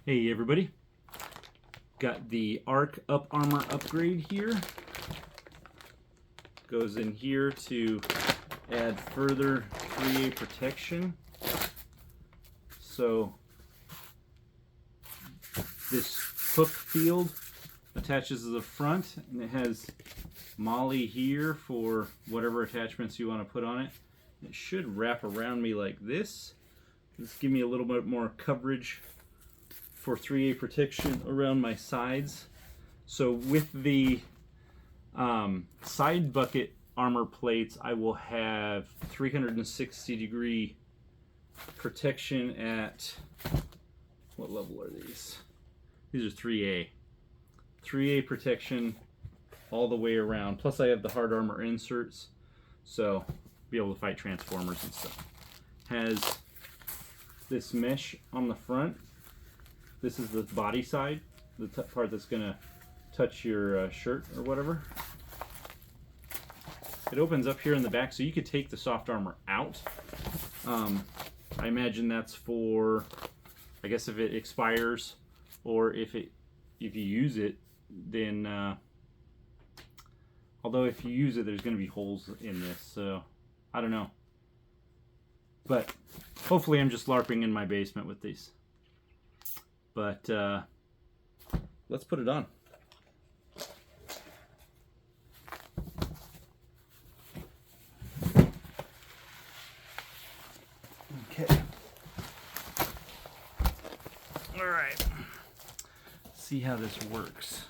Hey everybody, got the UpArmor upgrade here. Goes in here to add further 3A protection. So this hook field attaches to the front, and it has molly here for whatever attachments you want to put on it. It should wrap around me like this. This give me a little bit more coverage for 3A protection around my sides. So with the side bucket armor plates, I will have 360-degree protection at, what level are these? These are 3A. 3A protection all the way around. Plus I have the hard armor inserts, so be able to fight transformers and stuff. Has this mesh on the front. This is the body side, the part that's going to touch your shirt or whatever. It opens up here in the back, so you could take the soft armor out. I imagine that's for, I guess if it expires, or if you use it, then, although if you use it, there's going to be holes in this, so I don't know. But hopefully I'm just LARPing in my basement with these. But let's put it on. Okay. All right. See how this works.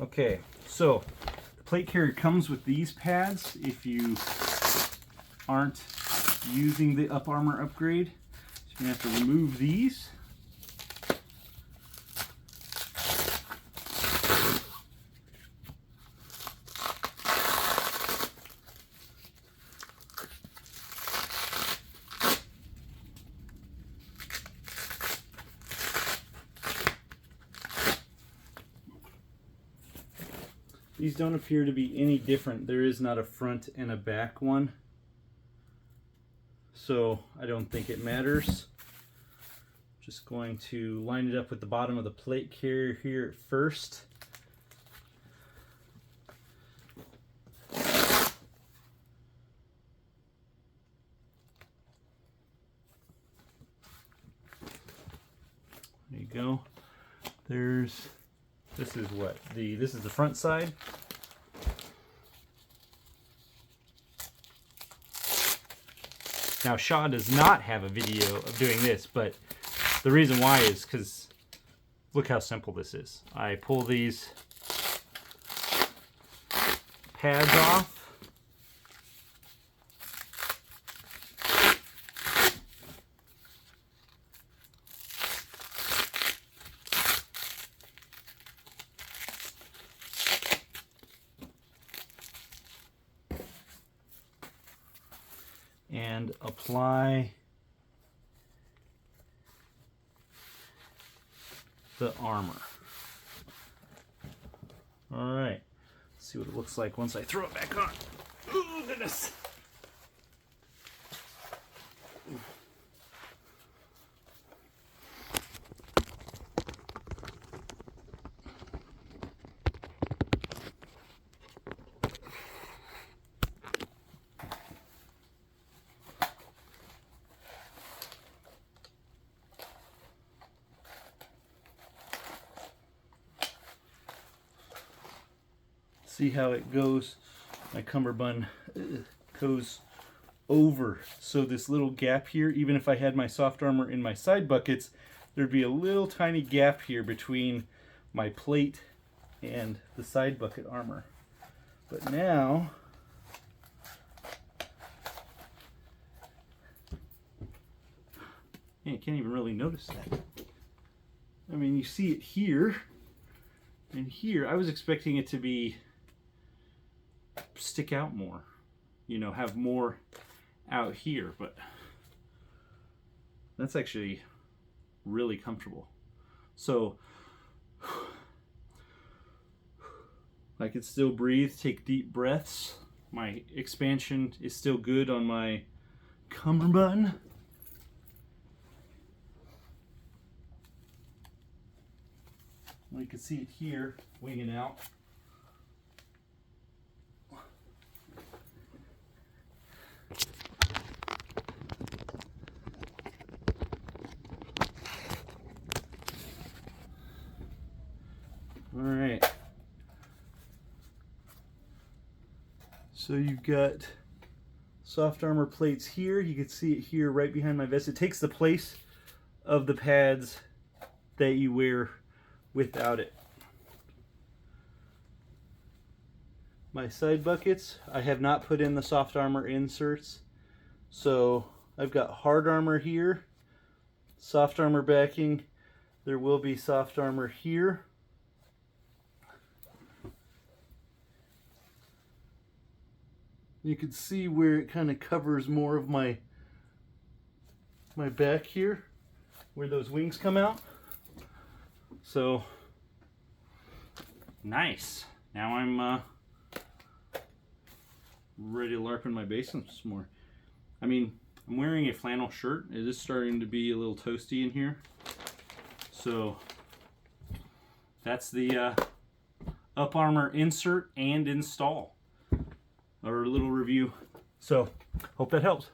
Okay, so the plate carrier comes with these pads. If you aren't using the UpArmor upgrade, so you're gonna have to remove these. These don't appear to be any different. There is not a front and a back one, so I don't think it matters. Just going to line it up with the bottom of the plate carrier here at first. There you go. This is what this is the front side. Now Shaw does not have a video of doing this, but the reason why is because look how simple this is. I pull these pads off. And apply the armor. All right, let's see what it looks like once I throw it back on. Oh goodness. See how it goes? My cummerbund goes over. So this little gap here, even if I had my soft armor in my side buckets, there'd be a little tiny gap here between my plate and the side bucket armor. But now, yeah, you can't even really notice that. I mean, you see it here and here. I was expecting it to be stick out more, you know, have more out here, but that's actually really comfortable. So I can still breathe, take deep breaths. My expansion is still good on my cummerbund. You can see it here, winging out. All right. So you've got soft armor plates here. You can see it here right behind my vest. It takes the place of the pads that you wear without it. My side buckets, I have not put in the soft armor inserts. So I've got hard armor here, soft armor backing. There will be soft armor here. You can see where it kind of covers more of my back here, where those wings come out. So nice. Now I'm ready to LARP in my basement some more. I mean, I'm wearing a flannel shirt. It is starting to be a little toasty in here. So that's the UpArmor insert and install, or a little review. So hope that helps.